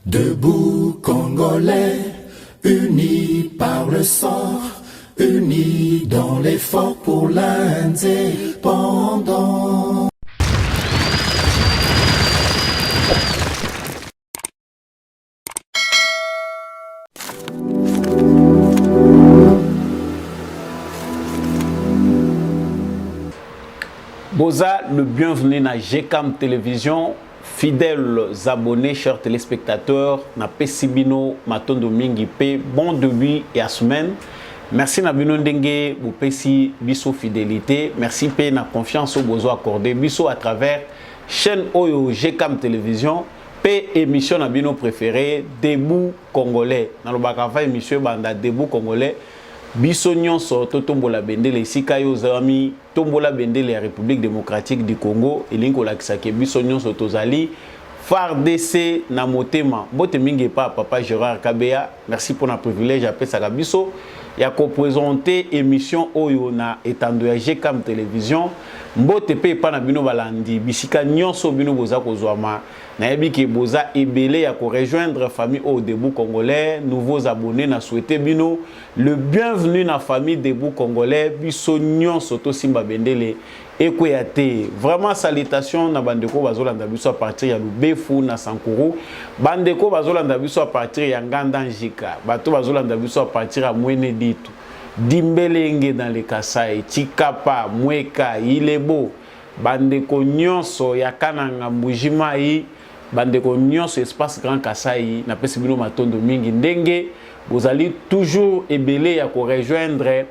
Debout Congolais, unis par le sang, unis dans l'effort pour l'indépendance. Boza, le bienvenu na GCAM Télévision. Fidèles abonnés, chers téléspectateurs, na Pesibino Matondo Mingi P, bon début et à semaine. Merci na bino ndenge bu pesi biso fidélité, merci pe na confiance au bozo accordé biso à travers chaîne Oyo GCAM Télévision, pe émission na bino préféré Debout Congolais. Na lobaka fa émission banda Debout Congolais. Biso nyonso to tombola bendele esika yo zami tombola bendele ya République démocratique du Congo elingo lakisake biso nyonso tozali FARDC na motema bote mingi pa papa Gérard Kabea. Merci pour na privilège apesaka biso ya ko présenter émission oyo na etando ya GCAM Télévision mbote pe pa na bino balandi bisika nyonso bino boza kozwama na yebi ke boza ebele ya ko rejoindre famille au Debout Congolais. Nouveaux abonnés na souhaité bino le bienvenu na famille Debout Congolais biso nyonso to simba bendele ekoyate. Vraiment salutation na bandeko bazolanda biso à partir ya Lubefu na Sankuru, bandeko bazolanda biso à partir ya Nganda Njika, bato bazolanda biso à partir ya Mwene Ditu, Dimbelenge dans le Kasai, Chikapa, Mweka, Ilebo, bandeko nyonso ya Kananga Mbujimai, bandeko nyonso espace Grand Kasai na pesi bino matondo mingi ndenge bozali toujours ebele ya ko rejoindre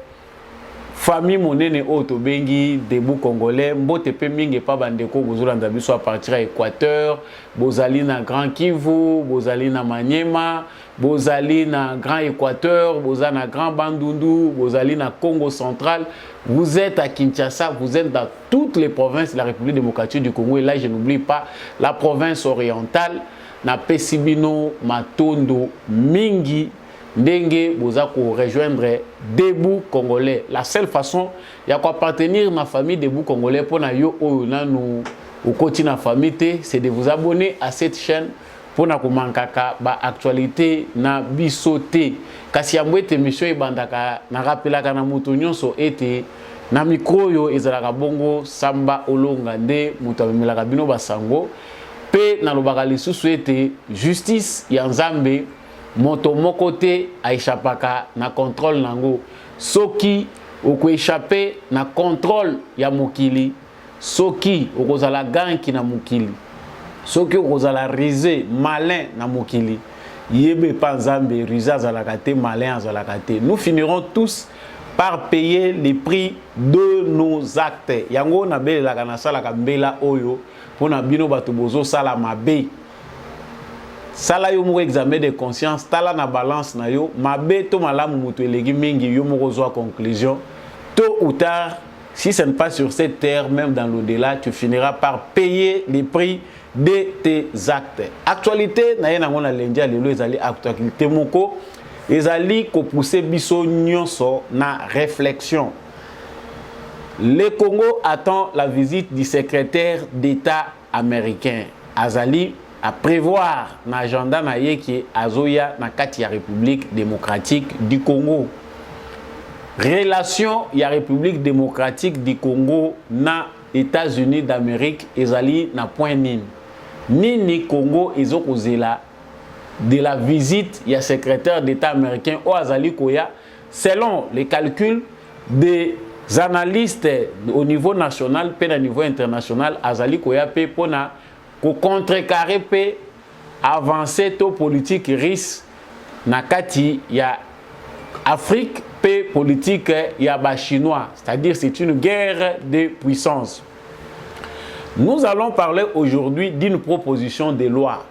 famille monene auto bengi Debout Congolais mbote pe mingi pa bandeko bozolanda biso à partir à Équateur, bozali na Grand Kivu, bozali na Maniema, bozali na Grand Équateur, bozali na Grand Bandundu, bozali na Congo central, vous êtes à Kinshasa, vous êtes dans toutes les provinces de la République démocratique du Congo, et là je n'oublie pas la province orientale na Pesibino Matondo mingi ndenge boza ko rejoindre Debout Congolais. La seule façon ya ko appartenir na famille Debout Congolais pour na yo oyo nanu au côté na famille c'est de vous abonner à cette chaîne pour na ko mankaka ba actualité na bisoté kasi ya mbwete émission ebandaka na rappelaka na mutu nyonso ete na micro yo ezalaka bongo Samba Olonga nde mutu amemelaka bino basango pe na lobaka lisusu ete justice ya Nzambe moto mokote aishapaka na contrôle nango soki oko échapper na contrôle ya mokili soki okozala ganki na mokili soki okozala risé malin na mokili yebe pa Nzambe risé azalaka te malin azalaka te. Nous finirons tous par payer les prix de nos actes. Yango na belelaka na salaka mbela oyo pona bino bato bozo sala mabe sala yo moko examen de conscience tala na balance na yo mabe to malamu mutu elegi mingi yo moko zwa conclusion tôt ou tard si ce n'est pas sur cette terre même dans l'au-delà tu finiras par payer les prix de tes actes. Actualité na yena ngona lendia lelo ezali actualité moko ezali ko pousser biso nyonso na réflexion. Le Congo attend la visite du secrétaire d'État américain Azali à prévoir na agenda na yeki azoya na kati ya République démocratique du Congo. Relation ya République démocratique du Congo na États-Unis d'Amérique ezali na point nini. Nini Congo ezokozela de la visite ya secrétaire d'État américain au azali koya selon les calculs des analystes au niveau national pe na niveau international azali koya pe pona ko contrecarrer pe avancer to politique risque na kati ya Afrique pe politique ya ba chinois, c'est-à-dire c'est une guerre de puissance. Nous allons parler aujourd'hui d'une proposition de loi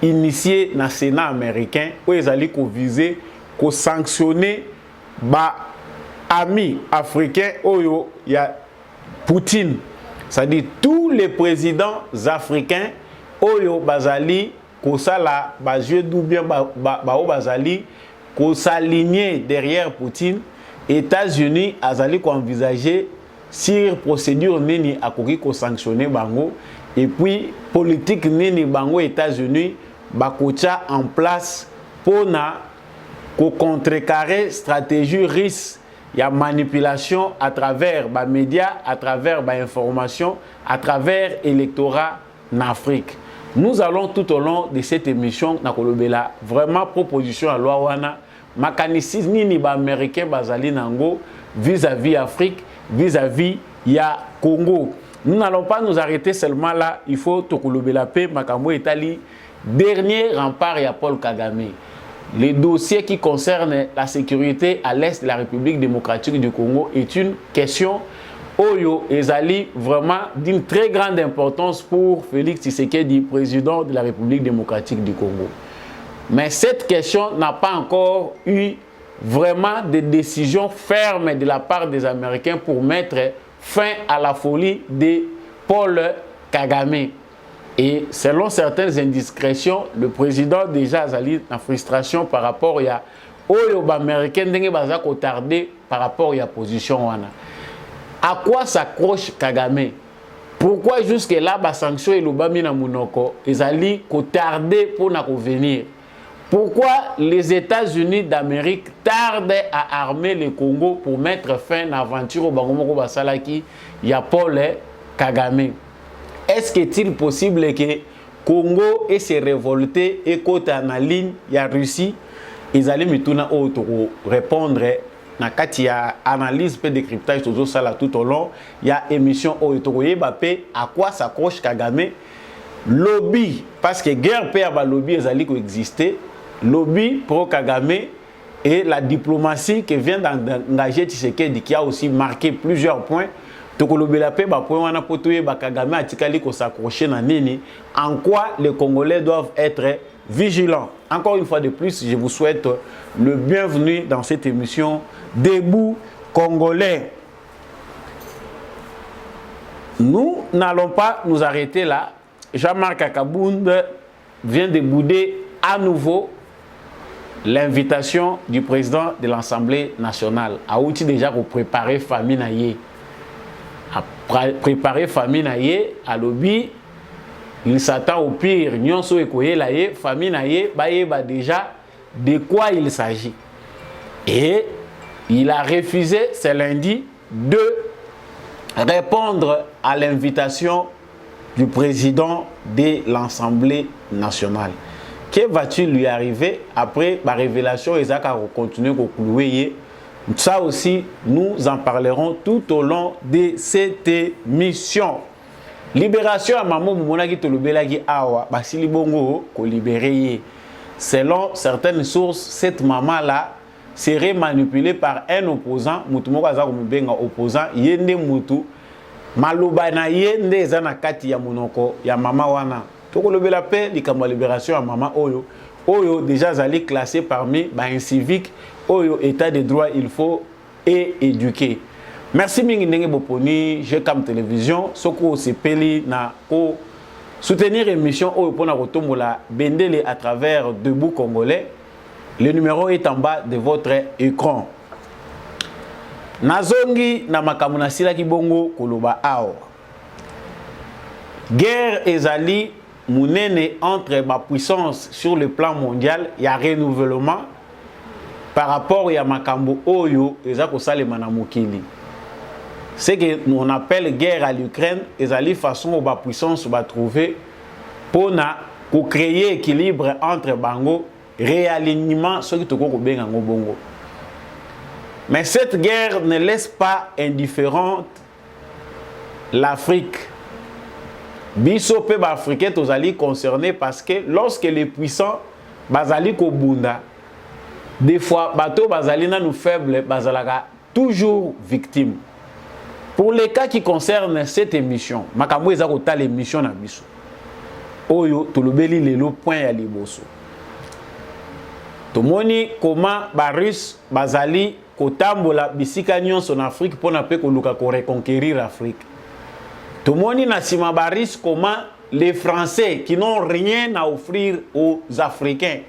initiée na Sénat américain où ils allaient viser ko sanctionner ba amis africains oyo ya Poutine. C'est-à-dire tous les présidents africains oyo bazali kosala bazue doubien bao bazali ko s'aligner derrière Poutine. États-Unis azali ko envisager sur procédure nini akoki ko sanctionner bango et puis politique nini bango États-Unis bakocha en place pour contrecarrer stratégie risque. Il y a manipulation à travers les médias, à travers les informations, à travers l'électorat en Afrique. Nous allons tout au long de cette émission, vraiment proposition à loi wana, mécanisme ni ba américain bazali nango vis-à-vis Afrique, vis-à-vis ya Congo. Nous n'allons pas nous arrêter seulement là, il faut tokolobela pe makambo etali dernier rempart ya Paul Kagame. Les dossiers qui concernent la sécurité à l'est de la République démocratique du Congo est une question Oyo Ezali vraiment d'une très grande importance pour Félix Tshisekedi, président de la République démocratique du Congo. Mais cette question n'a pas encore eu vraiment de décisions fermes de la part des Américains pour mettre fin à la folie de Paul Kagame. Et selon certaines indiscrétions, le président déjà Azali en frustration par rapport à Oyo américain n'enge baza ko tardé par rapport à la position wana. À quoi s'accroche Kagame? Pourquoi jusque là ba sanction et lobami na munoko ezali ko tardé pour na venir? Pourquoi les États-Unis d'Amérique tardent à armer le Congo pour mettre fin à l'aventure au Bangomoko Basalaki ya Paul Kagame? Est-ce qu'il est possible que le Congo ait se révolté et côté en ligne, il y a Russie, ils allaient me répondre na kati ya analyse pe décryptage tout ça tout au long, il y a émission à quoi s'accroche Kagame? Lobby, parce que guerre peut avoir lobby ezali ko exister, lobby pro Kagame et la diplomatie qui vient d'engager Tshisekedi qui a aussi marqué plusieurs points. En quoi les Congolais doivent être vigilants. Encore une fois de plus, je vous souhaite le bienvenu dans cette émission Debout Congolais. Nous n'allons pas nous arrêter là. Jean-Marc Akabound vient de bouder à nouveau l'invitation du président de l'Assemblée nationale. A outil déjà pour préparer famille naïe. À préparer famille naïe à lobby, il s'attend au pire. Nyonso ekoye laïe, famille naïe, ba déjà de quoi il s'agit. Et il a refusé ce lundi de répondre à l'invitation du président de l'Assemblée nationale. Que va-t-il lui arriver après la révélation? Isaac a continué à clouer. Ça aussi, nous en parlerons tout au long de cette émission. Libération à Maman Moumonagi Tolobelagi Awa, Basili Bongo, ko libéré. Selon certaines sources, cette maman-là serait manipulée par un opposant, Moutumo Kazaku Mbenga opposant, Yende Moutou, Malouba na Yende Zana Kati ya Monoko, ya Mama Wana. Toko Lobela Pe, Likamba Libération à Maman Oyo. Oyo déjà allé classé parmi un civique. Oyo état de droit il faut et éduquer. Merci mingi ndenge boponi GCAM télévision soko sepeli na ko soutenir émission oyo pona kotombola bendele à travers Debout Congolais. Le numéro est en bas de votre écran. Nazongi na makamuna sila kibongo koloba ao. Guerre ezali munene entre ma puissance sur le plan mondial, il y a renouvellement par rapport à Makambo Oyo et Salema na mokili. C'est que nous appelle guerre à l'Ukraine et la façon où la puissance va trouver pour créer équilibre entre Bango, réalignement ce qui te bongo. Mais cette guerre ne laisse pas indifférente l'Afrique. Biso pe ba africain tozali concerné parce que lorsque les puissants bazali ko bunda, des fois bateau bazali na nous faibles bazalaka toujours victime. Pour les cas qui concernent cette émission, makambo eza kota l'émission na biso. Oyo tolobeli lelo point ya liboso. Tomoni comment ba russe bazali kotambola bisika nyonso en Afrique pour na pe ko luka ko reconquérir l'Afrique. Tout le monde n'a pas comment les Français qui n'ont rien à offrir aux Africains,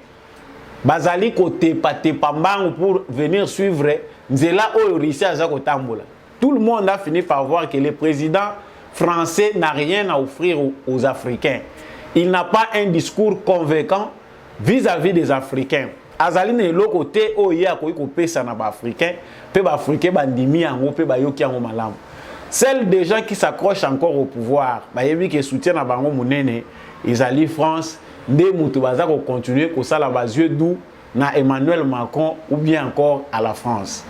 bazali côté pate pambang pour venir suivre Nzela ou Russie à Zakotambola. Tout le monde a fini par voir que le président français n'a rien à offrir aux Africains. il n'a pas un discours convaincant vis-à-vis des Africains. Azali ne lo côté oye akoki ko pesa na ba africain, pe ba africain bandimi yango pe ba yoki yango malamu. Celles des gens qui s'accrochent encore au pouvoir, ba yebi ke soutien na bango munene, ezali France, nde mutu baza ko continuer ko sala ba yeux doux na Emmanuel Macron ou bien encore à la France.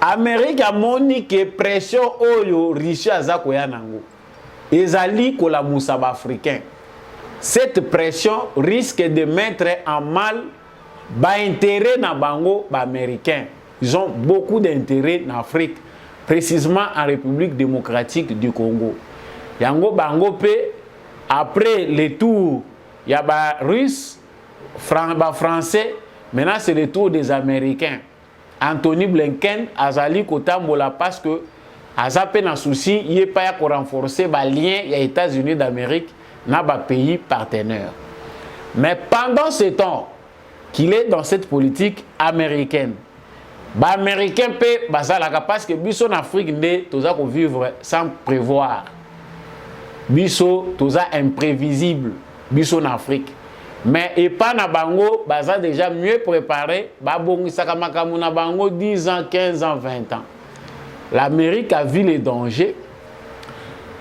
Amérique a moni que pression oyo Russie azako ya nango. Ezali ko la musa ba africain. Cette pression risque de mettre en mal ba intérêt na bango ba américain. Ils ont beaucoup d'intérêt en Afrique, précisément en République démocratique du Congo. Yango bango pe après le tour ya ba russe, ba français, maintenant c'est le tour des américains. Anthony Blinken azali kotambola parce que azape na souci yé pas ko renforcer ba lien ya États-Unis d'Amérique na ba pays partenaires. Mais pendant ce temps qu'il est dans cette politique américaine, ba américain pe bazalaka parce que biso en Afrique ndé toza ko vivre sans prévoir. Biso toza imprévisible biso en Afrique. Mais et pas na bango baza déjà mieux préparé ba bongisaka makamu na bango 10 ans, 15 ans, 20 ans. L'Amérique a vu les dangers.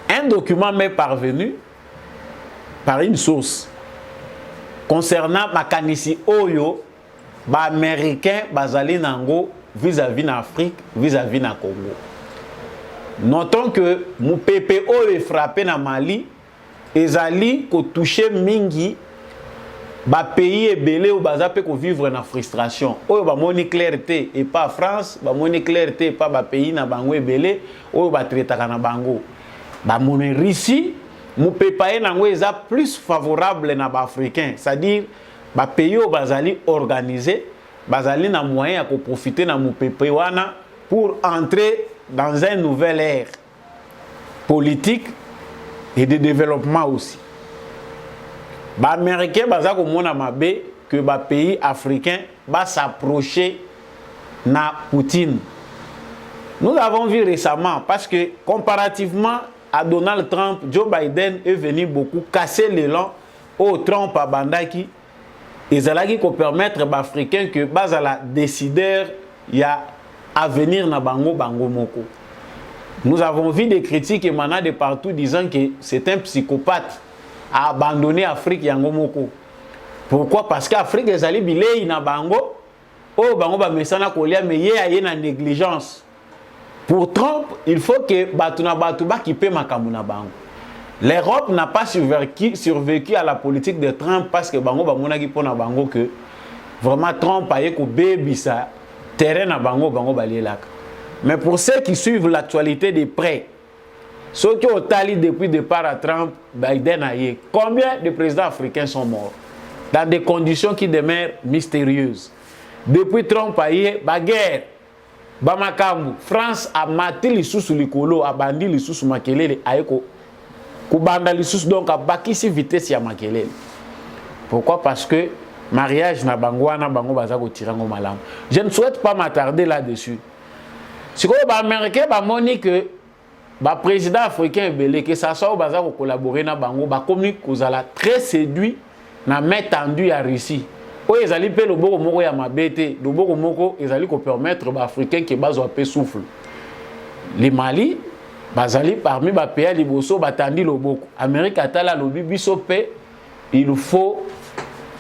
Un document m'est parvenu par une source concernant makanisi oyo ba américain bazali nango vis-à-vis d'Afrique, vis-à-vis na Congo. Notons que mon PPO est frappé na Mali, ezali ko toucher mingi ba pays ebele ou bazape ko vivre na frustration. Oyo ba moni clarté et pas France, ba moni clarté pas ba pays na bango ebele, oyo ba traitaka na bango. Ba moni Russie, mon PPA nango eza plus favorable na ba africain, c'est-à-dire ba pays o bazali organisé, bazali na moyen à profiter na mon PPA wana pour entrer dans une nouvelle ère politique et de développement aussi. Les Américains bazako mona mabe que les pays africains va s'approcher na Poutine. Nous avons vu récemment parce que comparativement à Donald Trump, Joe Biden est venu beaucoup casser l'élan au Trump à Bandaki et zalaki ko permettre aux Africains que bazala décideur ya avenir na bango bango moko. Nous avons vu des critiques émanant de partout disant que c'est un psychopathe à abandonner l'Afrique yango moko. Pourquoi? Parce qu'Afrique est allée bilei na bango, oh bango ba mesana kolia mais yé na négligence. Pour Trump, il faut que batuna batuba qui paie makamu na bango. L'Europe n'a pas survécu à la politique de Trump parce que bango ba monaki pona bango que vraiment Trump a yeko bebisa terrain na bango bango balielaka. Mais pour ceux qui suivent l'actualité de près, ceux qui ont tali depuis le départ à Trump, Biden a eu. Combien de présidents africains sont morts dans des conditions qui demeurent mystérieuses? Depuis Trump a eu, la guerre, Bamakamu, France a maté les sous likolo, a bandi les sous makelele, a eko, kubanda les sous donc a bakisi vitesse ya makelele. Pourquoi? Parce que mariage na bangwana bango bazako tirango malam. Je ne souhaite pas m'attarder là-dessus. Si les Américains moni que le président africain belé que ça soit baza ko collaborer na bango ba communique kozala très séduit na main tendue à Russie. O ezali pe loboko moko ya mabete, loboko moko ezali ko permettre ba africain que bazwa pe souffle. Les Mali bazali parmi ba pays liboso batandi loboko. Amérique atala lobi biso pe il faut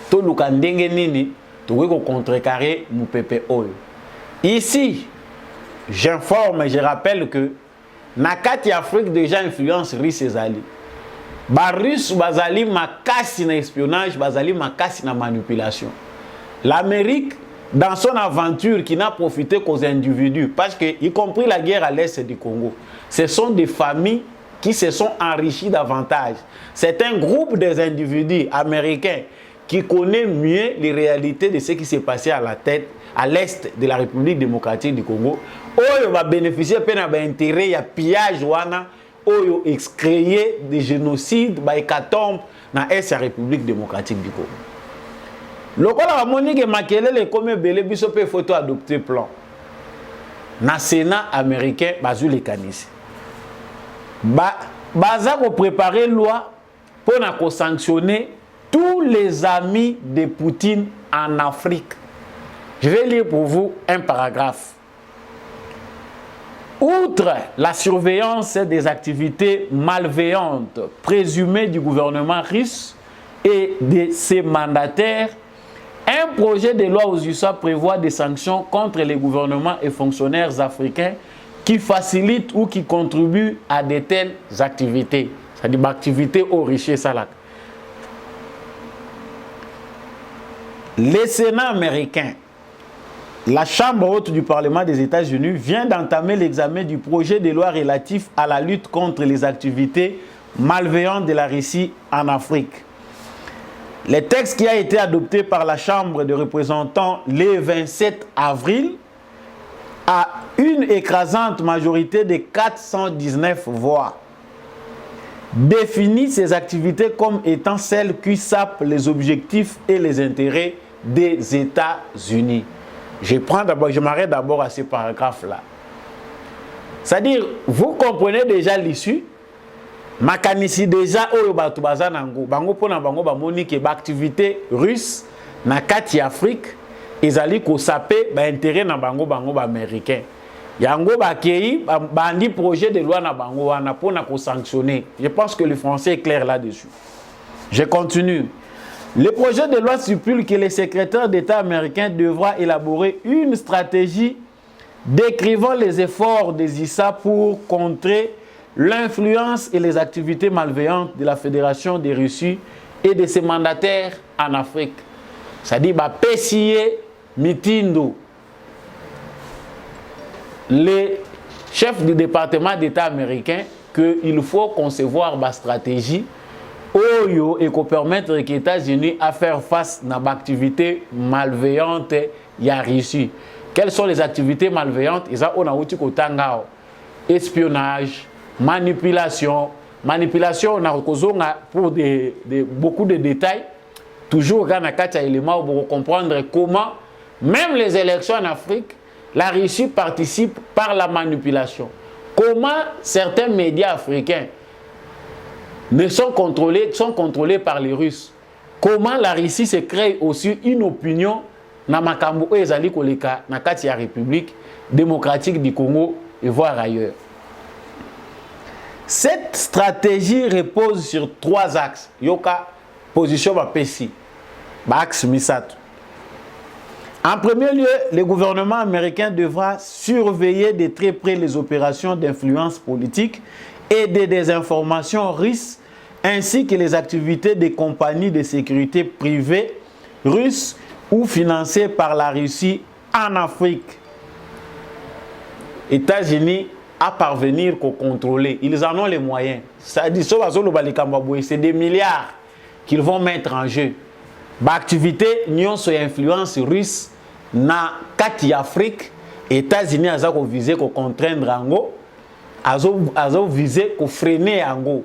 to lukandenge nini to ko contrecarrer mu pepe oyo. Ici, j'informe et je rappelle que Nakati Afrique déjà influence russe ezali. Ba russe bazali makasi na espionnage, bazali makasi na manipulation. L'Amérique dans son aventure qui n'a profité qu'aux individus parce que y compris la guerre à l'est du Congo, ce sont des familles qui se sont enrichies davantage. C'est un groupe des individus américains qui connaît mieux les réalités de ce qui s'est passé à la tête à l'est de la République démocratique du Congo. Oyo va bénéficier peine d'intérêt, il y a pillage wana, oyo créer des génocides, ba hécatombe dans la République démocratique du Congo. Lokola va monique makelele comme belé biso pe photo adopter plan. Na Sénat américain bazu les kanisi. Baza ko préparer loi pour sanctionner tous les amis de Poutine en Afrique. Je vais lire pour vous un paragraphe. Outre la surveillance des activités malveillantes présumées du gouvernement russe et de ses mandataires, un projet de loi aux USA prévoit des sanctions contre les gouvernements et fonctionnaires africains qui facilitent ou qui contribuent à de telles activités. C'est-à-dire activités enrichies salak. Le Sénat américain, la Chambre haute du Parlement des États-Unis vient d'entamer l'examen du projet de loi relatif à la lutte contre les activités malveillantes de la Russie en Afrique. Le texte qui a été adopté par la Chambre des représentants le 27 avril a une écrasante majorité de 419 voix. Définit ces activités comme étant celles qui sapent les objectifs et les intérêts des États-Unis. Je m'arrête d'abord à ce paragraphe-là. C'est-à-dire, vous comprenez déjà l'issue. Makanisi déjà oyo batu bazanango bango pona bango bamoni ke ba activité russe na kati Afrique ezali ko saper ba intérêt na bango ba américain. Yango ba kei bandi projet de loi na bango wana pona ko sanctionner. Je pense que le français est clair là-dessus. Je continue. Le projet de loi stipule que le secrétaire d'État américain devra élaborer une stratégie décrivant les efforts des ISA pour contrer l'influence et les activités malveillantes de la Fédération de Russie et de ses mandataires en Afrique. C'est-à-dire, Pessier Mitindo, les chefs du département d'État américain, qu'il faut concevoir ma stratégie Oyo et qu'on permettre aux États-Unis à faire face à l'activité malveillante ya Russie. Quelles sont les activités malveillantes? On a espionnage, manipulation, on a pour beaucoup de détails. Toujours quand on a des éléments pour comprendre comment, même les élections en Afrique, la Russie participe par la manipulation. Comment certains médias africains sont contrôlés par les Russes. Comment la Russie se crée aussi une opinion dans la République démocratique du Congo et voire ailleurs. Cette stratégie repose sur 3 axes. Yoka position bapesi. Axe Misato. En premier lieu, le gouvernement américain devra surveiller de très près les opérations d'influence politique et de désinformation russes, ainsi que les activités des compagnies de sécurité privées russes ou financées par la Russie en Afrique. États-Unis à parvenir qu'au contrôler. Ils en ont les moyens. C'est des milliards qu'ils vont mettre en jeu. L'activité n'y sur influence russe na kati Afrique, États-Unis ont visé qu'on contraindre ango, ont visé qu'on freiner ango.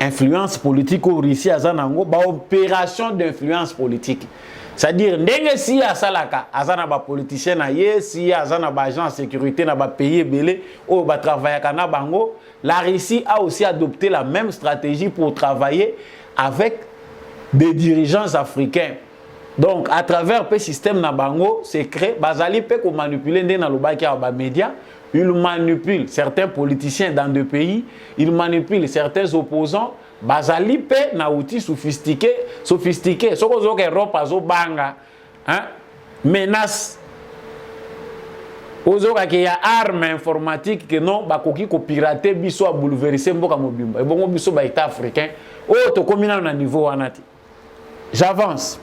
Influence politique au Russie azanango ba opération d'influence politique. C'est-à-dire ndenge si asalaka azana ba politicien na ye si azana ba agent de sécurité na ba pays belé ou ba travailler kana bango, la Russie a aussi adopté la même stratégie pour travailler avec des dirigeants africains. Donc à travers le système na bango secret bazali pe ko manipuler ndé na lobaki ba médias. Ils manipulent certains politiciens dans deux pays, ils manipulent certains opposants, bazali pe na outil sophistiqué. Soko que Europe azo banga, hein, menace. Ozoka que y a arme informatique que non bakoki ko pirater biso a bouleverser mboka mobimba. Et bongo biso ba état africain, oh to komina na niveau anati. J'avance.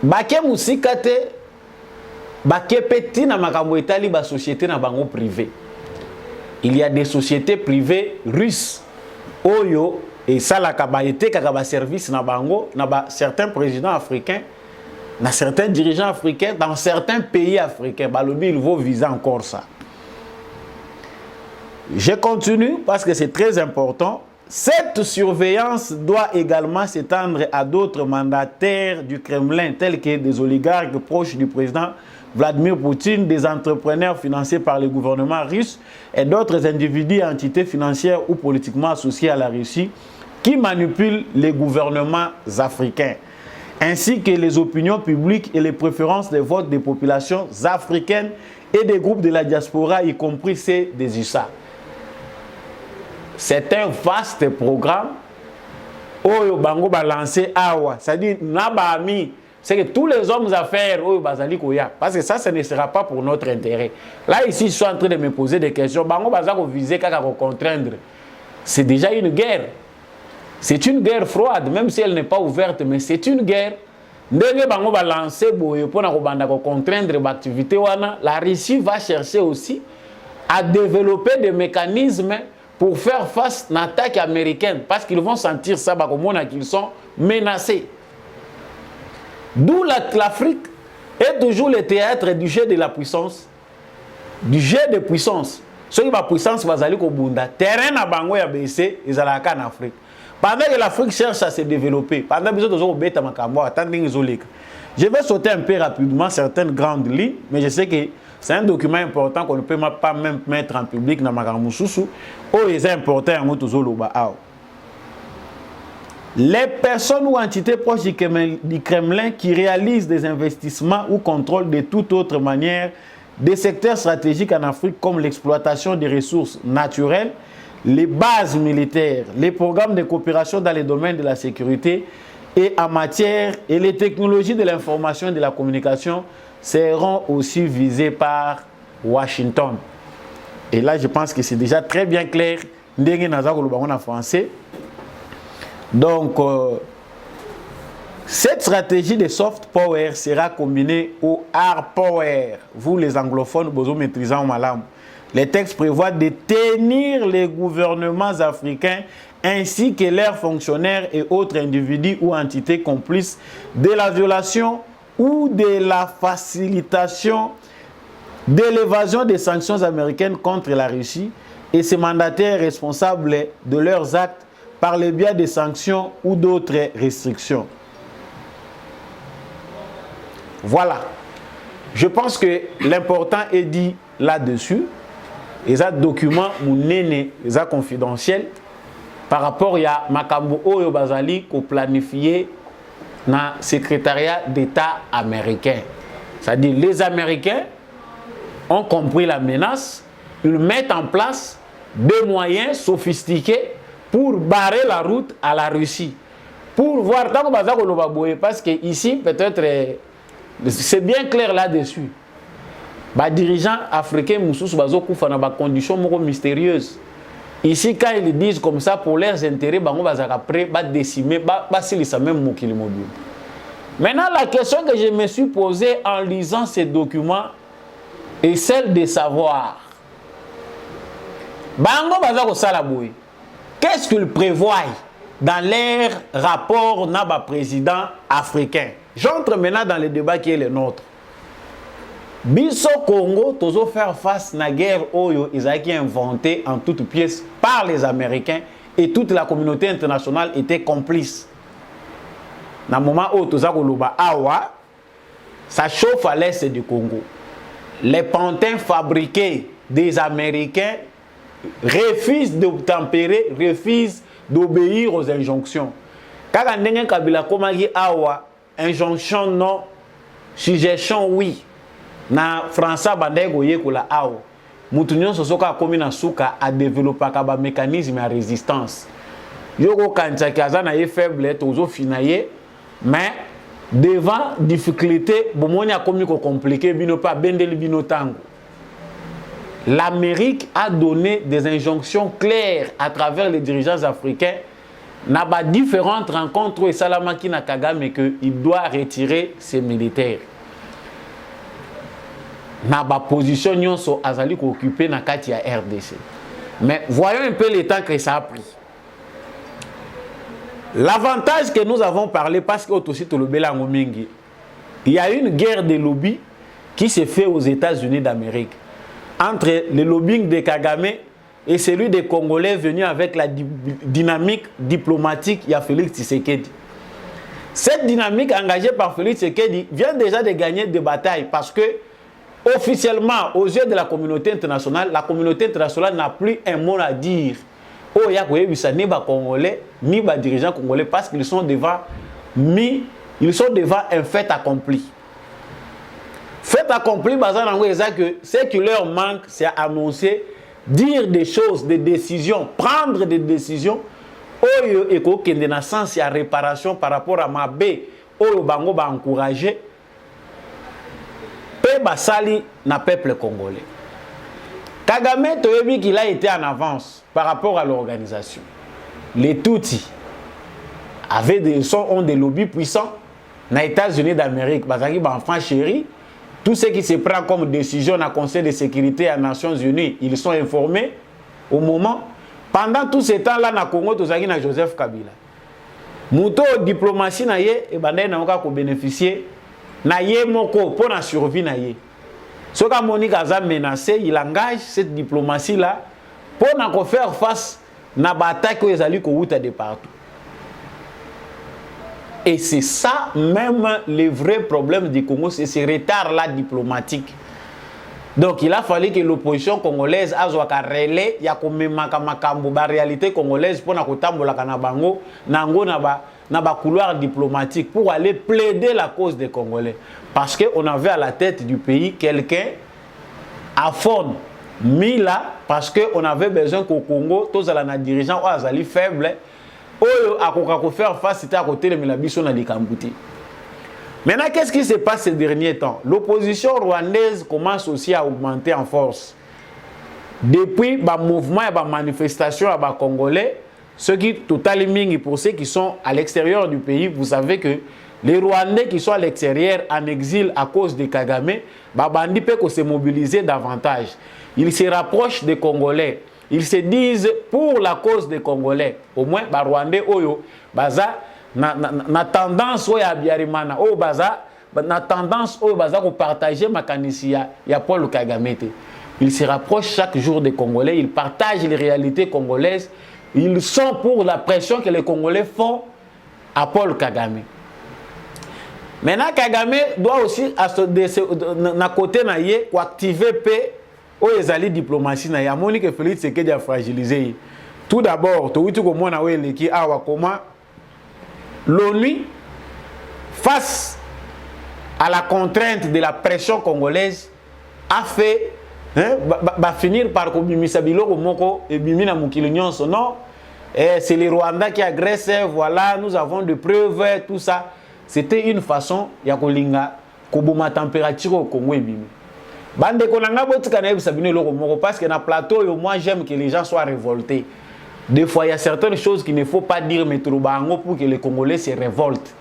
Baké musikate Bakepeti na makambo etali ba société na bango privé. Il y a des sociétés privées russes. Oyo et ça la kabaïté kaba service na bango na ba certains présidents africains, na certains dirigeants africains dans certains pays africains. Balobi il faut viser encore ça. Je continue parce que c'est très important. Cette surveillance doit également s'étendre à d'autres mandataires du Kremlin tels que des oligarques proches du président Vladimir Poutine, des entrepreneurs financés par le gouvernement russe et d'autres individus et entités financières ou politiquement associés à la Russie qui manipulent les gouvernements africains, ainsi que les opinions publiques et les préférences de vote des populations africaines et des groupes de la diaspora, y compris ceux des USA. C'est un vaste programme Oyo Bango va lancer Awa. C'est-à-dire, Nabami, c'est que tous les hommes d'affaires, Oyo Bazali Koya, parce que ça, ce ne sera pas pour notre intérêt. Là, ici, ils sont en train de me poser des questions. Bango Bazako viser, Kaka contraindre. C'est déjà une guerre. C'est une guerre froide, même si elle n'est pas ouverte, mais c'est une guerre. Ndenge Bango va lancer Boyo pour contraindre l'activité. La Russie va chercher aussi à développer des mécanismes pour faire face à l'attaque américaine, parce qu'ils vont sentir ça, qu'ils sont menacés. D'où l'Afrique est toujours le théâtre du jeu de la puissance, du jeu de puissance. Ceux qui ont la puissance, ils vont au Bunda. Terrain à Bango et à baissé, ils allaient en Afrique. Pendant que l'Afrique cherche à se développer, pendant que les autres je vais sauter un peu rapidement certaines grandes lignes, mais je sais que c'est un document important qu'on ne peut pas même mettre en public dans Magamoussousou. Oh, c'est important à Moutozoloba. Les personnes ou entités proches du Kremlin qui réalisent des investissements ou contrôlent de toute autre manière des secteurs stratégiques en Afrique comme l'exploitation des ressources naturelles, les bases militaires, les programmes de coopération dans les domaines de la sécurité et en matière et les technologies de l'information et de la communication seront aussi visés par Washington. Et là, je pense que c'est déjà très bien clair. En français. Donc, cette stratégie de soft power sera combinée au hard power. Vous, les anglophones, vous maîtrisez en malam. Les textes prévoient de tenir les gouvernements africains ainsi que leurs fonctionnaires et autres individus ou entités complices de la violation ou de la facilitation de l'évasion des sanctions américaines contre la Russie et ses mandataires responsables de leurs actes par le biais des sanctions ou d'autres restrictions. Voilà. Je pense que l'important est dit là-dessus. Les documents, les confidentiels, par rapport à Makambo Oyo Bazali, qu'on planifié dans le secrétariat d'État américain. C'est-à-dire les Américains ont compris la menace, ils mettent en place des moyens sophistiqués pour barrer la route à la Russie. Pour voir, parce que ici, peut-être, c'est bien clair là-dessus. Les dirigeants africains ont des conditions mystérieuses. Ici, quand ils disent comme ça, pour leurs intérêts, ils vont décimer, Maintenant, la question que je me suis posée en lisant ces documents est celle de savoir qu'est-ce qu'ils prévoient dans leur rapport n'a président africain. J'entre maintenant dans le débat qui est le nôtre. Biso Congo, tozo faire face à la guerre Oyo, ils ont inventé en toutes pièces par les Américains et toute la communauté internationale était complice. Dans le moment où tozo koloba awa, ça chauffe à l'est du Congo. Les pantins fabriqués des Américains refusent de tempérer, refusent d'obéir aux injonctions. Quand on Kabila komagi awa, injonction non, suggestion oui. Na François Bandego yekola awa, mutunyon sosoka komi na suka a développer un mécanisme de résistance. Yoko kancha kazana ye faible tozo finaye, mais devant difficulté, bomoni a komi ko compliqué bino pa bendeli bino tango. L'Amérique a donné des injonctions claires à travers les dirigeants africains. N'a pas différentes rencontres et Salamaki na Kagame que il doit retirer ses militaires. N'a pas position nyonso azali ko occupé na kati ya RDC. Mais voyons un peu le temps que ça a pris. L'avantage que nous avons parlé, parce que aussi tout le Belango Mingi, il y a une guerre de lobby qui s'est faite aux États-Unis d'Amérique entre le lobbying de Kagame et celui des Congolais venus avec la dynamique diplomatique de Félix Tshisekedi. Cette dynamique engagée par Félix Tshisekedi vient déjà de gagner des batailles parce que officiellement, aux yeux de la communauté internationale n'a plus un mot à dire. Oh, il y a ni les Congolais, ni les dirigeants congolais, parce qu'ils sont devant un fait accompli. Fait accompli, ce qui leur manque, c'est annoncer, dire des choses, des décisions, prendre des décisions. Oyo eko kende na sens ya réparation par rapport à Mabé, oyo bango ba encourager. Pe basali na peuple congolais. Kagame toyebi qu'il a été en avance par rapport à l'organisation. Les Tutsis ont des lobbies puissants dans les États-Unis d'Amérique. Bazaki ba enfant chéri. Tout ce qui se prend comme décision dans le Conseil de sécurité des Nations Unies, ils sont informés au moment. Pendant tout ce temps-là, na Congo, tu as Joseph Kabila. Mouto diplomatie na ye, et bandé na oka ko bénéficier na ye moko pour la survie na ye. Ce que Monique a menacé, il engage cette diplomatie-là pour na ko faire face na bataille que les alliés ko outa de partout. Et c'est ça même le vrai problème du Congo, c'est ce retard-là diplomatique. Donc il a fallu que l'opposition congolaise a un relais, il y a la réalité congolaise pour na couloir diplomatique pour aller plaider la cause des Congolais. Parce qu'on avait à la tête du pays quelqu'un à fond mis là, parce qu'on avait besoin qu'au Congo, tous les dirigeants sont faibles. À faire face, c'était à côté de Milabiso na Likambouti. Maintenant, qu'est-ce qui se passe ces derniers temps? L'opposition rwandaise commence aussi à augmenter en force. Depuis le mouvement et la manifestation à Congolais, ceux qui totalement pour ceux qui sont à l'extérieur du pays, vous savez que les Rwandais qui sont à l'extérieur en exil à cause de Kagame, Bandi peut se mobiliser davantage. Ils se rapprochent des Congolais. Ils se disent pour la cause des Congolais. Au moins, les Rwandais, baza na tendance ya biarimana o baza na tendance o baza ko partager makanisi ya Paul Kagame. Ils se rapprochent chaque jour des Congolais, ils partagent les réalités congolaises, ils sont pour la pression que les Congolais font à Paul Kagame. Maintenant Kagame doit aussi na côté na ye ko activer paix o ezali diplomatie na ya Monique Félix Tshisekedi a fragilisé. Tout d'abord, to witu ko mona we leki awa comment l'ONU, face à la contrainte de la pression congolaise, a fait finir par non, c'est les Rwandais qui agressent, voilà, nous avons des preuves, tout ça. C'était une façon ya kolinga koboma température au Congo ebimi. Bande konanga botika na bisabino loko moko parce que na plateau moi j'aime que les gens soient révoltés. Des fois, il y a certaines choses qu'il ne faut pas dire mais pour que les Congolais se révoltent.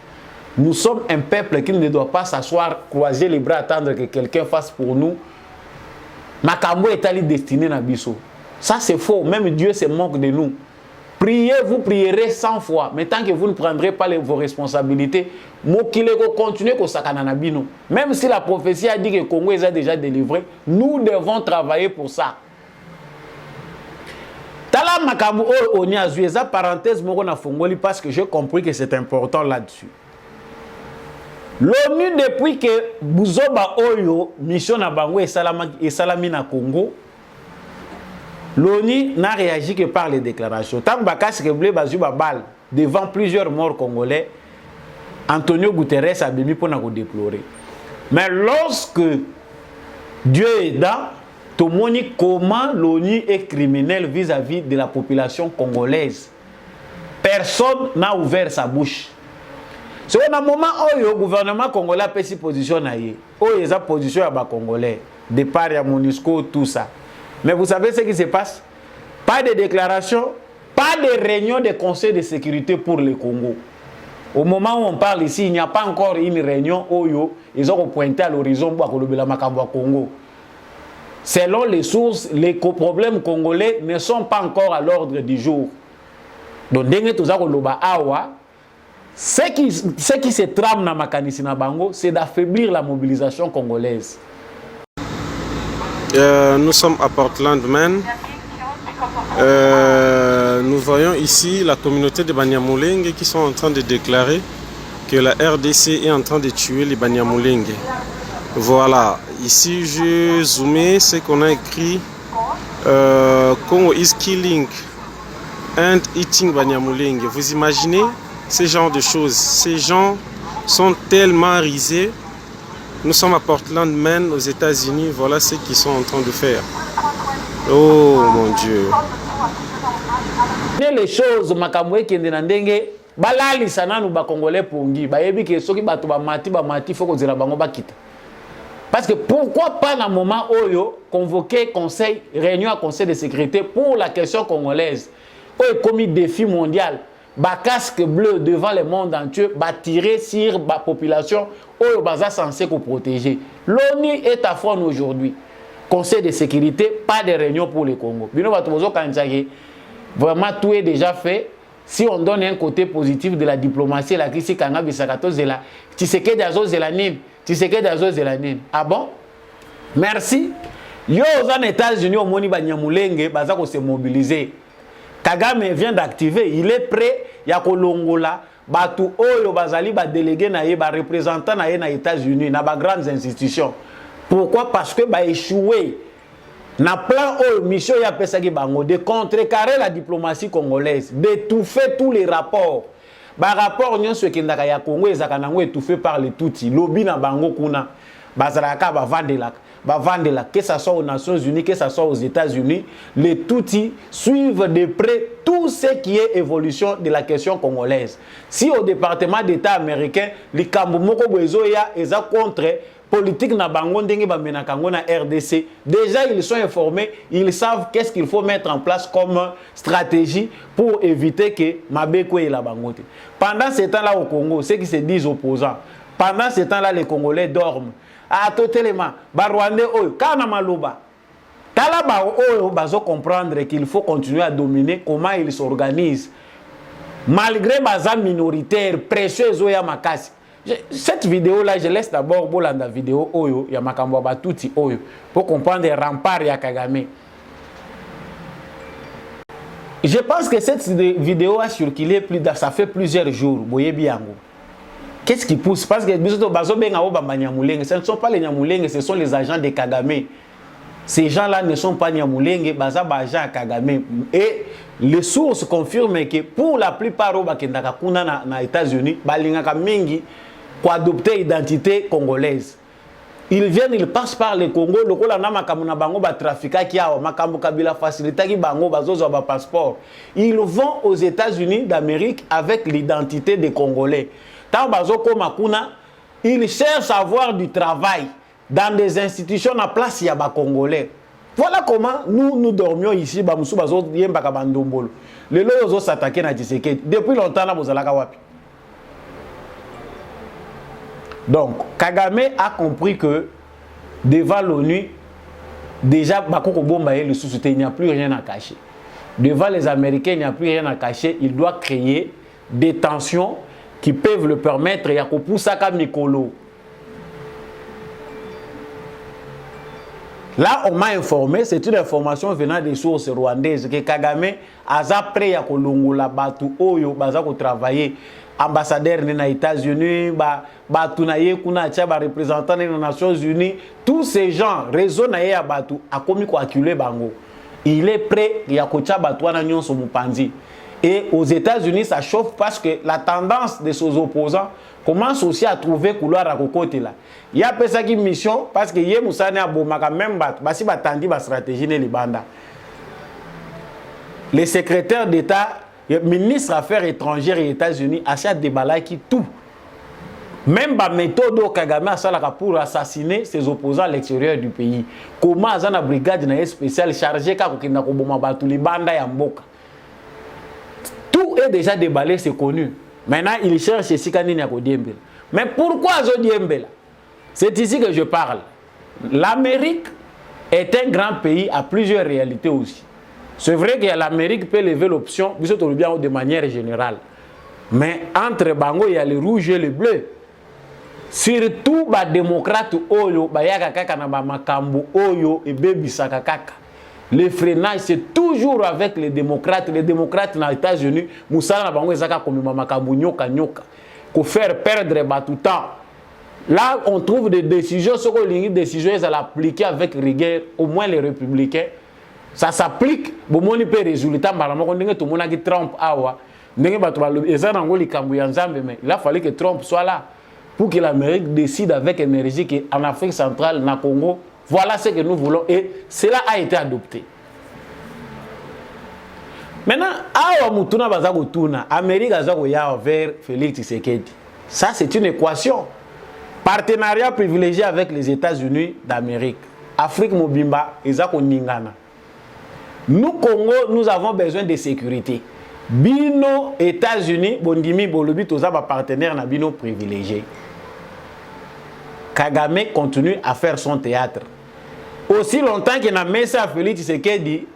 Nous sommes un peuple qui ne doit pas s'asseoir, croiser les bras, attendre que quelqu'un fasse pour nous. Makambo est allé destiné à Bisso. Ça c'est faux. Même Dieu se moque de nous. Priez, vous prierez 100 fois. Mais tant que vous ne prendrez pas vos responsabilités, même si la prophétie a dit que le Congo est déjà délivré, nous devons travailler pour ça. Tala makambo on y a joué ça parenthèse moko na fongoli parce que j'ai compris que c'est important là-dessus. L'ONU depuis que Buzoba Oyo mission na bango et salami na Congo, l'ONU n'a réagi que par les déclarations. Tant bakas reblé bazuba bal devant plusieurs morts congolais, Antonio Guterres a bimi pour na ko déplorer. Mais lorsque Dieu est dans Tomoni, comment l'ONU est criminelle vis-à-vis de la population congolaise. Personne n'a ouvert sa bouche. C'est un moment où le gouvernement congolais a pris sa position, où il a position à Congolais, départ à MONUSCO, tout ça. Mais vous savez ce qui se passe? Pas de déclaration, pas de réunion de conseil de sécurité pour le Congo. Au moment où on parle ici, il n'y a pas encore une réunion où ils ont pointé à l'horizon pour le Congo. Selon les sources, les problèmes congolais ne sont pas encore à l'ordre du jour. Donc, ce qui se trame dans Makanisi na Bango, c'est d'affaiblir la mobilisation congolaise. Nous sommes à Portland, Maine. Nous voyons ici la communauté de Banyamulenge qui sont en train de déclarer que la RDC est en train de tuer les Banyamulenge. Voilà, ici je zoomé ce qu'on a écrit. Congo is killing and eating Banyamulenge. Vous imaginez ce genre de choses? Ces gens sont tellement risés. Nous sommes à Portland, Maine, aux États-Unis. Voilà ce qu'ils sont en train de faire. Oh mon Dieu. Les choses, makamwe qui est ndenge, balali sananu ba Congolais pongi, ba yebi ke soki bato ba mati faut que bango bakita. Parce que pourquoi pas dans le moment où convoquer conseil, réunion à conseil de sécurité pour la question congolaise, où est commis défi mondial, bas casque bleu devant le monde entier, bas tirer sur la population, où est censé protéger. L'ONU est à fond aujourd'hui. Conseil de sécurité, pas de réunion pour le Congo. Vraiment tout est déjà fait. Si on donne un côté positif de la diplomatie, la crise Kanga Bissakato Zela, Tshisekedi Azo Zelanine, Tshisekedi Azo Zelanine. Ah bon? Merci. Yo aux États-Unis au Moni Banyamulenge, bazako se mobiliser. Kagame vient d'activer, il est prêt, ya kolongola, batu oyo bazali ba délégué na ye, ba représentant na ye na États-Unis, na ba grandes institutions. Pourquoi? Parce que ba échoué. Na plan oyo mission ya pesaki bango de contrecarrer la diplomatie congolaise, d'étouffer tous les rapports. Ba rapport nyon ce kindaka ya Congo ezaka nango étouffé par les Tutsi, lobby na bango kuna. Bazalaka ba vandela, que ça soit aux Nations Unies, que ça soit aux États-Unis, les Tutsis suivent de près tout ce qui est évolution de la question congolaise. Si au département d'État américain, les Kambumoko Boezoya eza contre politique na bango ndenge ba menakango na RDC, déjà ils sont informés, ils savent qu'est-ce qu'il faut mettre en place comme stratégie pour éviter que Mabeko et la bangote. Pendant ce temps-là au Congo, ceux qui se disent opposants, pendant ce temps-là les Congolais dorment. Ah totalement, ba Rwandais oyo kana maloba. Tala ba oyo bazo comprendre qu'il faut continuer à dominer comment ils s'organisent. Malgré baza minoritaire, précieux oya makasi. Cette vidéo-là, je laisse d'abord bolanda vidéo oyo ya makambo batuti oyo pour comprendre les remparts ya Kagame. Je pense que cette vidéo a circulé ça fait plusieurs jours. Boye biango. Qu'est-ce qui pousse? Parce que ce ne sont pas les Nyamulenge, ce sont les agents de Kagame. Ces gens-là ne sont pas Nyamulenge, baza agents à Kagame. Et les sources confirment que pour la plupart aux États-Unis, balingaka mingi pour adopter l'identité congolaise. Ils viennent, ils passent par le Congo, le Congo na makambo na bango ba trafika ki awa makambo kabila facilita ki bango bazozo ba passeport. Ils vont aux États-Unis d'Amérique avec l'identité des Congolais. Tant bazoko makuna, ils cherchent à avoir du travail dans des institutions à place ya ba Congolais. Voilà comment nous dormions ici ba musu bazo yemba ka bandombolo. Le loyo s'attaquer na Tshisekedi. Depuis longtemps na bozalaka wapi. Donc, Kagame a compris que devant l'ONU, déjà, il n'y a plus rien à cacher. Devant les Américains, il n'y a plus rien à cacher. Il doit créer des tensions qui peuvent le permettre. Yakopusaka Mikolo. Là, on m'a informé, c'est une information venant des sources rwandaises, que Kagame a prêt à Kolongola Batu Oyo, Bazako travailler. Ambassadeur des États-Unis, représentant des Nations Unies, tous ces gens, réseau naye à Batu, a commis quoi acculer Bango. Il est prêt, il y a Kocha Batouana Nyon Somupandi. Et aux États-Unis, ça chauffe parce que la tendance de ses opposants commence aussi à trouver couloir à côté là. Il y a ça qui mission parce que yé Moussane a bomaka même bat, basi batandi ba stratégie ne libanda. Les secrétaires d'État, le ministre des Affaires étrangères et États-Unis a débalé qui tout. Même la méthode au Kagame a pour assassiner ses opposants à l'extérieur du pays. Comment la brigade spéciale chargée tout est déjà déballé, c'est connu. Maintenant, il cherche Sikani Nyakodiembel. Mais pourquoi Zodiembel? C'est ici que je parle. L'Amérique est un grand pays à plusieurs réalités aussi. C'est vrai que l'Amérique peut lever l'option, de manière générale. Mais entre Bango, il y a le rouge et le bleu. Surtout les démocrates Oyo, Makambo Oyo et Baby Sakakaka. Le freinage, c'est toujours avec les démocrates. Les démocrates dans les États-Unis, Moussala Bango Ezaka comme Makambo Nyoka Nyoka. Pour faire perdre tout le temps. Là, on trouve des décisions, ce qu'on dit, décisions, elles appliquer avec rigueur, au moins les républicains. Ça s'applique, bon, on peut résultat, mais tout le monde a dit Trump, mais il a fallu que Trump soit là pour que l'Amérique décide avec énergie qu'en Afrique centrale, na Congo, voilà ce que nous voulons et cela a été adopté. Maintenant, l'Amérique a vers Félix Tshisekedi. Ça, c'est une équation. Partenariat privilégié avec les États-Unis d'Amérique. Afrique Mobimba, Ezako Ningana. Nous, Congo, nous avons besoin de sécurité. Bino, États-Unis, Bondimi, Bolobi, tous les partenaires na bino privilégiés. Kagame continue à faire son théâtre. Aussi longtemps qu'il a mis ça à Félix Tshisekedi,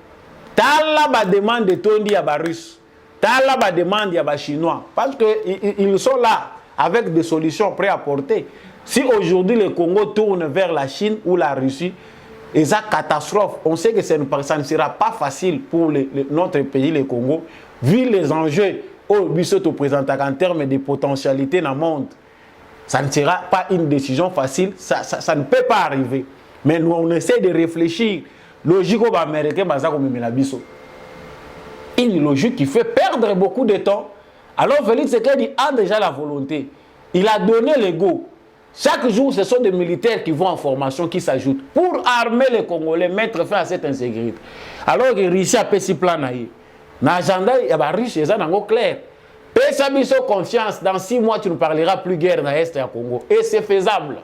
tala ba demande de Tondi à Russe, tala ba demande à Chinois, parce qu'ils sont là avec des solutions prêtes à porter. Si aujourd'hui le Congo tourne vers la Chine ou la Russie, et ça catastrophe, on sait que ça ne sera pas facile pour notre pays, le Congo, vu les enjeux au Bissot présente en termes de potentialité dans le monde. Ça ne sera pas une décision facile, ça ne peut pas arriver. Mais nous, on essaie de réfléchir. Logique aux Américains, une logique qui fait perdre beaucoup de temps. Alors Félix Tshisekedi a déjà la volonté. Il a donné le go. Chaque jour, ce sont des militaires qui vont en formation, qui s'ajoutent pour armer les Congolais, mettre fin à cette insécurité. Alors que Russie a fait ce plan. L'agenda, il y a Russie, c'est clair. Pesa confiance, dans 6 mois, tu ne parleras plus guerre dans l'Est et au Congo. Et c'est faisable.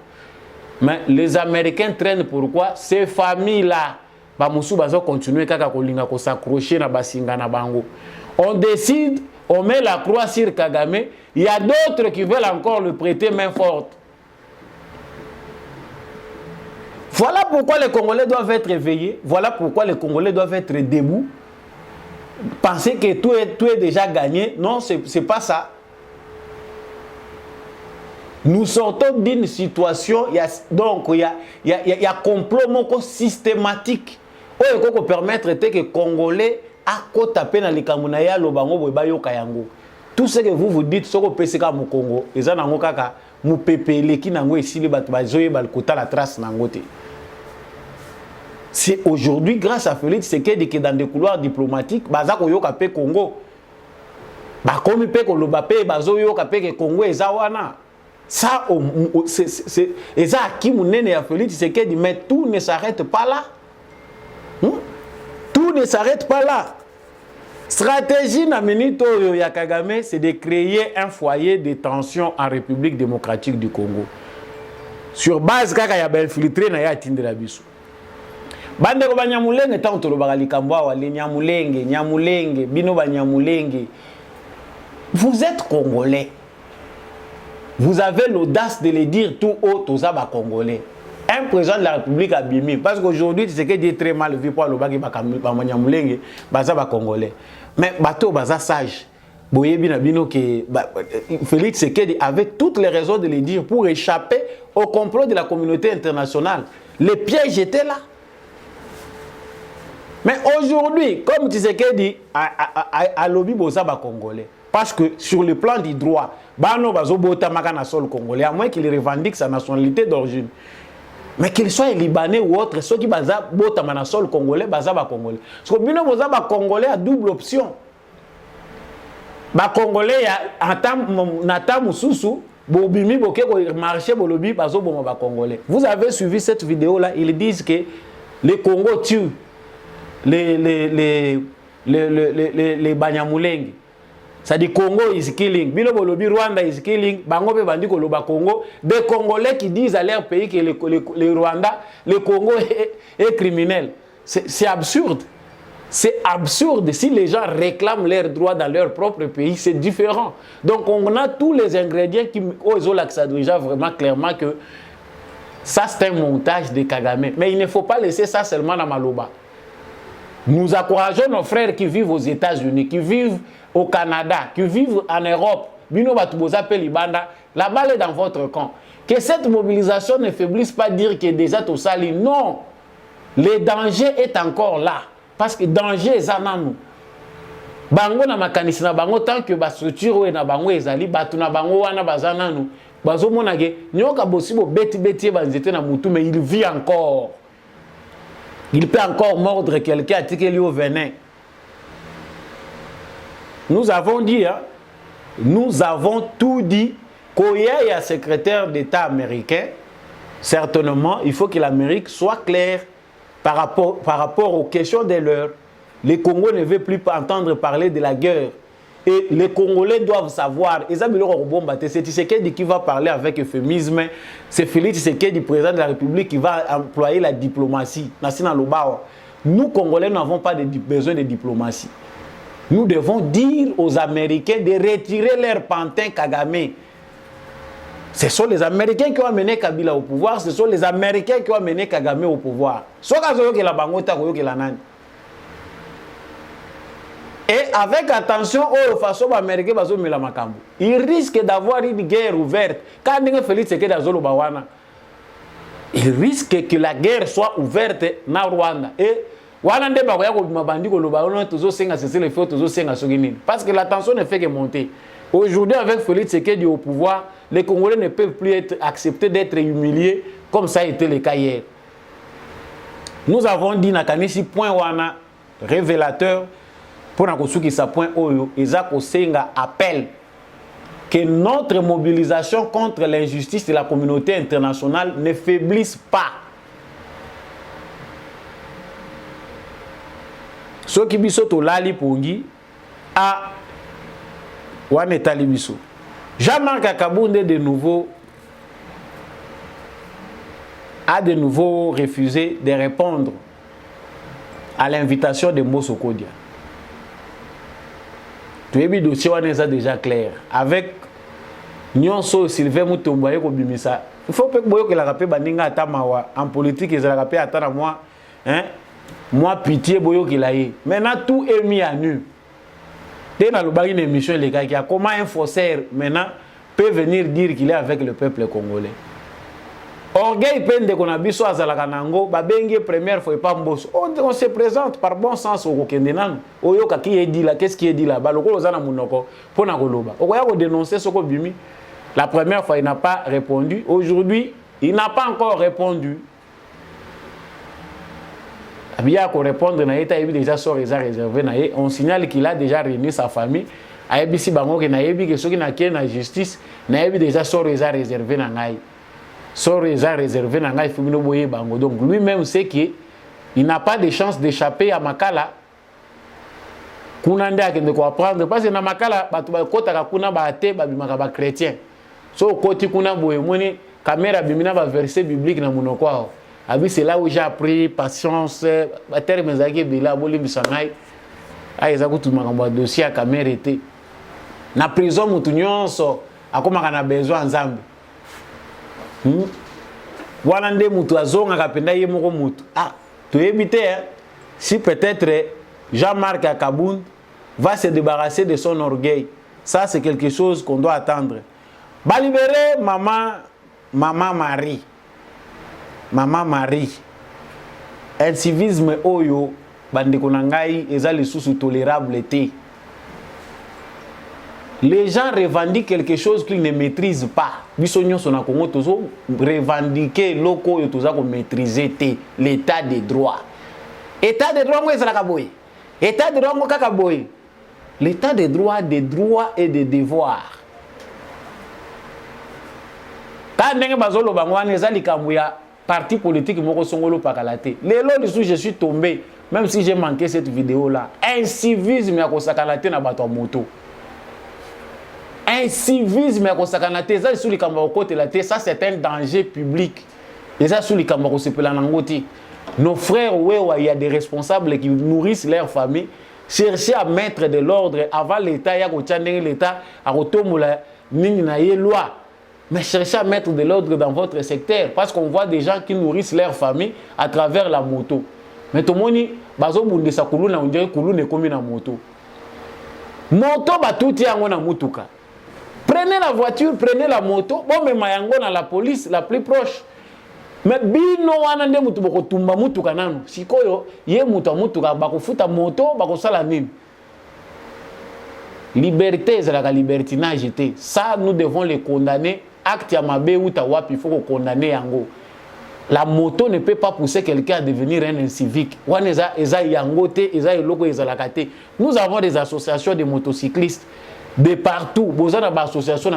Mais les Américains traînent pourquoi? Ces familles-là, continuer à s'accrocher à Basinga na Bango. On décide, on met la croix sur Kagame. Il y a d'autres qui veulent encore le prêter main forte. Voilà pourquoi les Congolais doivent être éveillés. Voilà pourquoi les Congolais doivent être debout. Penser que tout est déjà gagné. Non, ce n'est pas ça. Nous sortons d'une situation, donc il y a un complot systématique. Il faut permettre que les Congolais aient tapé dans les Kamunaya, le Bango, le Bayo Kayango. Tout ce que vous dites, ce que vous pensez au Congo, et ça, nous pépé qui n'ont ici les batailles, la trace n'angote. C'est aujourd'hui, grâce à Félix Tshisekedi, que dans des couloirs diplomatiques, Bazako Yoka pe Congo. Bakomi pe Kolobape, Bazo Yoka pe Congo et Zawana. Ça, c'est qui mounene à Félix Tshisekedi, mais tout ne s'arrête pas là. Tout ne s'arrête pas là. Stratégie na minute ya Kagame, c'est de créer un foyer de tension en République démocratique du Congo. Sur base kaka ya ba infiltré na ya tindela biso. Bande ko banyamulenge tant to lo bagali kambwa wale nyamulenge bino banyamulenge. Vous êtes Congolais. Vous avez l'audace de le dire tout haut aux Aba Congolais. Un président de la République a bimé. Parce qu'aujourd'hui, c'est que dit très mal vu pour le bagi Banyamulenge, Bazaba Congolais. Mais Bato Baza sage. Félix Tshisekedi avait toutes les raisons de le dire pour échapper au complot de la communauté internationale. Les pièges étaient là. Mais aujourd'hui, comme Tshisekedi a lobby Bozaba Congolais, parce que sur le plan du droit, Bano Bazobota Magana sol congolais, à moins qu'il revendique sa nationalité d'origine. Mais qu'il soit libanais ou autre, ceux qui Bazabota Manasol congolais, Bazaba Congolais. Parce que Bino Bozaba Congolais a double option. Ba Congolais Nata Moussoussou, Bobimi Boke marché Bolobi, Bazoboma ba Congolais. Vous avez suivi cette vidéo là, ils disent que le Congo tue les Banyamulenge. Ça dit Congo is killing. Bilo Bolobi Rwanda is killing. Bango pe bandi koloba Congo. Des Congolais qui disent à leur pays que le Rwanda, le Congo est criminel. C'est absurde. C'est absurde. Si les gens réclament leurs droits dans leur propre pays, c'est différent. Donc on a tous les ingrédients qui osent déjà vraiment clairement que ça c'est un montage de Kagame. Mais il ne faut pas laisser ça seulement dans Maloba. Nous encourageons nos frères qui vivent aux États-Unis, qui vivent au Canada, qui vivent en Europe. Bino Batuboza Pelibanda, la balle est dans votre camp. Que cette mobilisation ne faiblisse pas dire que déjà tout ça, non. Le danger est encore là. Parce que le danger est là. Bango na makanisi na bango tant que ba structure na bango ezali batu na bango wana bazana nous bazo monake nyoka bosibo beti banzete na mutu, mais il vit encore. Il peut encore mordre quelqu'un à tiquer au venin. Nous avons dit, hein, nous avons tout dit. Koya est secrétaire d'État américain. Certainement, il faut que l'Amérique soit claire par rapport aux questions de l'heure. Les Congolais ne veulent plus entendre parler de la guerre. Et les Congolais doivent savoir, c'est Tshisekedi qui va parler avec euphémisme, c'est Félix Tshisekedi, président de la République, qui va employer la diplomatie. Nous, Congolais, n'avons pas besoin de diplomatie. Nous devons dire aux Américains de retirer leur pantin Kagame. Ce sont les Américains qui ont amené Kabila au pouvoir, ce sont les Américains qui ont amené Kagame au pouvoir. Et avec attention aux façons américaines, il risque d'avoir une guerre ouverte. Quand Félix Tshisekedi il risque que la guerre soit ouverte na Rwanda. Et parce que la tension ne fait que monter. Aujourd'hui, avec Félix Tshisekedi au pouvoir, les Congolais ne peuvent plus être acceptés d'être humiliés comme ça a été le cas hier. Nous avons dit Nakanisi point wana révélateur pour Nakosuki sa point oyo Isaac Osenga appelle que notre mobilisation contre l'injustice de la communauté internationale ne faiblisse pas. Ce qui biso to lali pongi a wane talibiso. Jean-Marc Akabounde a de nouveau refusé de répondre à l'invitation de Mbosso Kodia. Tout le dossier est déjà clair. Avec Nyonso Sylvain Mutombo, il faut que la rapé baninga atamawa en politique et la rapé atana moi, hein, moi pitié boyo qu'il a eu. Maintenant tout est mis à nu. Dès dans une émission les gars qui a comment un faussaire maintenant peut venir dire qu'il est avec le peuple congolais. Orgueil pende qu'on a biso azalaka nango babenge première fois pas Mbosso. On se présente par bon sens au Kendenan. Oyoka qui est dit là, qu'est-ce qui est dit là? Baloko ozana munoko pona koloba. Okoya ko dénoncer soko bimi. La première fois il n'a pas répondu. Aujourd'hui, il n'a pas encore répondu. Abia ko répondre na état déjà sort réservé na ye. On signale qu'il a déjà réuni sa famille. Ayebisi bango ke na yebi ke soki na kie na justice na yebi déjà sort réservé na ngai. Sort réservé na ngai fumino boye bango. Donc lui-même sait qu'il n'a pas de chance d'échapper à Makala. Kuna nde akende ko apprendre parce que na Makala batu ba kota kuna ba ate ba bimaka ba chrétien. So koti kuna boye moni caméra bimina ba verset biblique na munoko ao. Abi c'est là où j'ai appris patience ba terme zaki bila boli bisangai. Aiza kutu makambo dossier à caméra était. Na prison mutu nyonso akomaka na besoin nzambe. Voilà nde mutu azonga kapenda ye moko mutu. Ah, tu éviter hein? Si peut-être Jean-Marc Akaboun va se débarrasser de son orgueil. Ça c'est quelque chose qu'on doit attendre. Ba libérer maman Marie. Maman Marie. Un civisme oyo bandeko na ngai eza lisusu tolérable té. Les gens revendiquent quelque chose qu'ils ne maîtrisent pas. Bisognon son Congo tozo revendiquer loko yo toza ko maîtriser té l'état des droits. État des droits moi ezala kaboy. État des droits moi kakaboy. L'état des droits et des devoirs. Quand ndenge bazolo bangwana ezali kambu ya parti politique moko songolo pakalate. Lelo lisu je suis tombé même si j'ai manqué cette vidéo là. Un civisme ya kosakalate na bato moto. Un civisme ya kosakalate ça sous les kambo côté la té ça c'est un danger public. Et ça sous les kambo ko sepela nangoti. Nos frères il y a des responsables qui nourrissent leur famille. Chercher à mettre de l'ordre avant l'état ya ko tchandenge l'état a kotomola nini na ye loi. Mais cherchez à mettre de l'ordre dans votre secteur parce qu'on voit des gens qui nourrissent leur famille à travers la moto. Mais tout le monde bazo bunde sa kulu na unjere kulu ne komi na moto. Moto ba tout yango na mutuka. Prenez la voiture, prenez la moto, bon mais mayango na la police la plus proche. Mais bino wana nde mutu boko tumba mutuka nanu. Sikoyo ye mutuka bako futa moto bako sala nini. Liberté, c'est la libertinage. Ça, nous devons les condamner acte ya mabe ou ta wapi, il faut condamner yango. La moto ne peut pas pousser quelqu'un à devenir un incivique. Nous avons des associations de motocyclistes de partout. Nous avons des associations de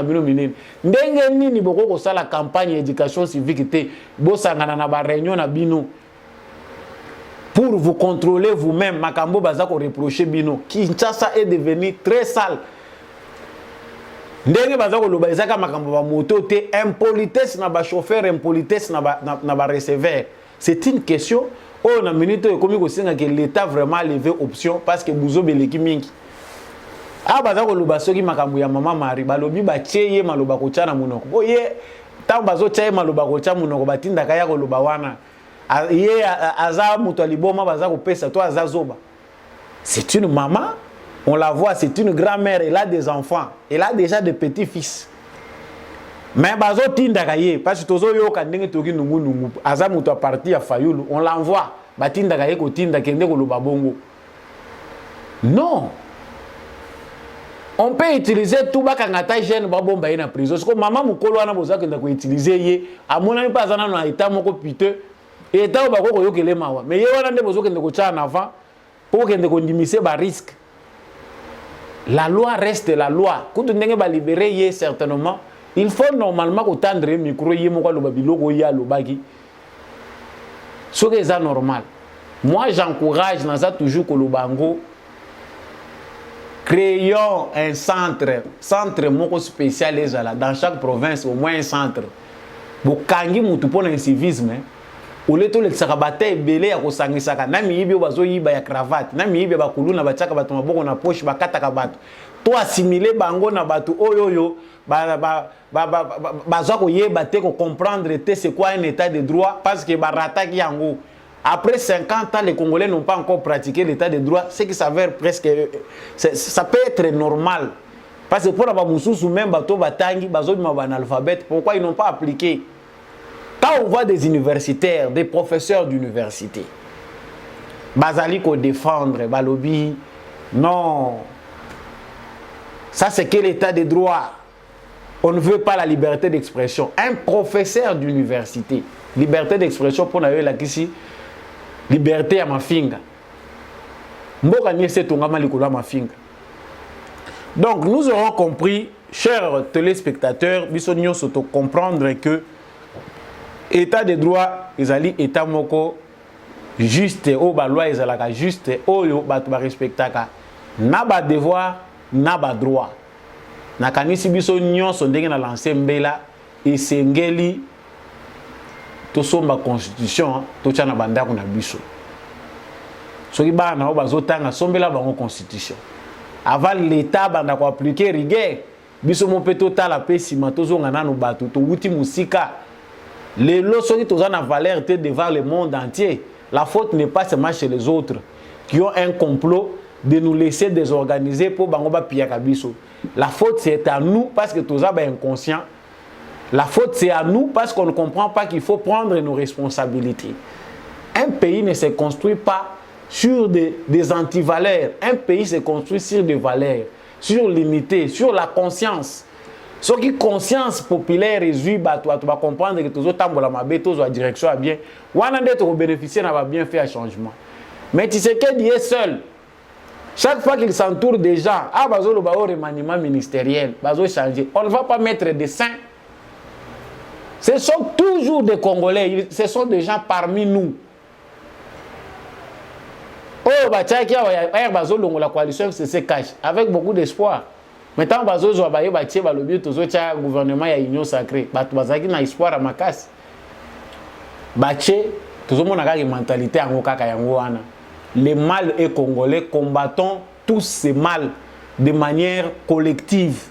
la campagne d'éducation civique. Nous avons des réunions pour vous contrôler vous-même. Makambo bazako reprocher bino. Kinshasa est devenu très sale. Ndenge bazako loba ezaka makambo ba moto te impolitesse na ba chauffeur impolitesse na ba receveur. C'est une question on a minute comme ko singa que l'état vraiment levé option parce que buzo beleki mingi. Ah bazako loba soki makambo ya mama mari balobi ba tieye maloba ko tshana munoko. Boye ta bazo tieye maloba ko tshana munoko batinda kaya ko loba wana. Ye aza muto liboma bazako pesa to azazoba. C'est une maman. On la voit, c'est une grand-mère, elle a des enfants, elle a déjà des petits-fils. Mais bazo tinda kaye parce que tozo yo kandenge toki nungu aza muto a parti à Fayulu, on l'envoie. Ba tinda kaye ko tinda kende ko loba bongo. Non. On peut utiliser tout ba kangata jeune ba bomba ina prison. Parce que maman mukolo wana boza kenda ko utiliser ye, amona ni pas ana na état moko piteux. État ba ko yo kele mawa. Mais ye wana nde bozo kenda ko tcha en avant pour kende ko ndimisa ba risque. La loi reste la loi. Quand on va libérer, certainement, il faut normalement attendre le micro, il faut que c'est normal. Moi, j'encourage toujours que le Bango créons un centre spécial dans chaque province, au moins un centre. Pour kangi mutu pour un civisme. Au lieu de le sarabate belé à kosangisaka nami yibi bazo yiba ya cravate nami yibi ba kuluna ba chaka bato maboko na poche ba kataka bato to assimiler bango na bato oyoyo bazo ko yeba te ko comprendre te c'est quoi un état de droit parce que ba rataki yango après 50 ans les Congolais n'ont pas encore pratiqué l'état de droit ce qui s'avère presque ça peut être normal parce que pour la mususu même bato batangi bazo bima ba analphabète pourquoi ils n'ont pas appliqué. Quand on voit des universitaires, des professeurs d'université, Bazali ko défendre, Balobi, non, ça c'est quel état de droit? On ne veut pas la liberté d'expression. Un professeur d'université, liberté d'expression pour n'avoir la ici, liberté à ma finga. Mboka nye se tongama likolo ma finga. Donc nous aurons compris, chers téléspectateurs, bisogno soto comprendre que état de droit, ezali état moko juste o ba loi ezalaka juste oyo batu ba respectaka na ba devoir na ba droit. Na kanisi biso nyonso ndenge na lancer mbela esengeli to somba constitution to tshana bandako na biso. Soki bana o bazotanga sombela bango constitution. Avant l'état banda ko appliquer rigueur biso mo peto tala pesima to zonga nanu batu to wuti musika. Les lois sont en valeur devant le monde entier. La faute n'est pas seulement chez les autres qui ont un complot de nous laisser désorganiser pour bangoba piyakabiso. La faute c'est à nous parce que tous sommes inconscients. La faute c'est à nous parce qu'on ne comprend pas qu'il faut prendre nos responsabilités. Un pays ne se construit pas sur des antivaleurs. Un pays se construit sur des valeurs, sur l'unité, sur la conscience. Ce qui conscience populaire et tu vas comprendre que tous autres la mabe, tous la direction à bien. Ou en d'être bénéficier n'a pas bien fait un changement. Mais tu sais qu'il est seul. Chaque fois qu'il s'entoure des gens, ah bazo le bao remaniement ministériel, bazo changer. On ne va pas mettre des saints. Ce sont toujours des Congolais, ce sont des gens parmi nous. Oh bah tiens qui a bazo la coalition se cache avec beaucoup d'espoir. Maintenant, bazo zo baye batie balobi tozo tia gouvernement ya union sacrée. Batu bazaki na espoir à makasi. Batie tozo mona ka mentalité yango kaka yango wana. Les mal et congolais combattons tous ces mal de manière collective.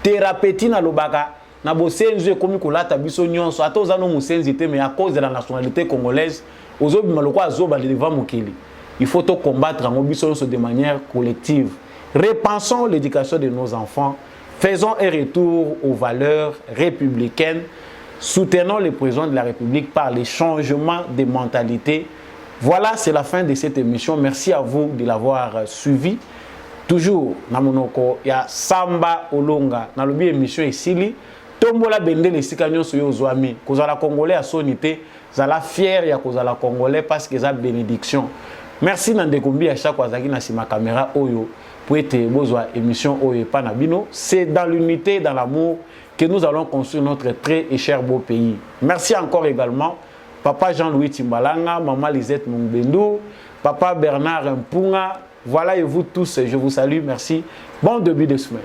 Thérapeutique na lobaka na bosenzo komi kolata biso nyonso ata ozano musenzi te mais à cause de la nationalité congolaise ozobi maloko azoba devant mokili. Il faut to combattre en biso de manière collective. Repensons l'éducation de nos enfants, faisons un retour aux valeurs républicaines, soutenons le président de la République par les changements de mentalité. Voilà, c'est la fin de cette émission. Merci à vous de l'avoir suivi. Toujours, namonoko, il y a Samba Olonga, dans le émission ici, tombola bendele esika nyonso yo ozwami kozala congolais à sonité zala fier ya kozala congolais parce que ça bénédiction. Merci Nandekombi à chaque fois zaki na sima caméra oyo pour être bozwa émission oyo pa na bino. C'est dans l'unité, dans l'amour que nous allons construire notre très et cher beau pays. Merci encore également Papa Jean-Louis Timbalanga, Maman Lisette Mungbendu, Papa Bernard Mpunga. Voilà, et vous tous, je vous salue. Merci. Bon début de semaine.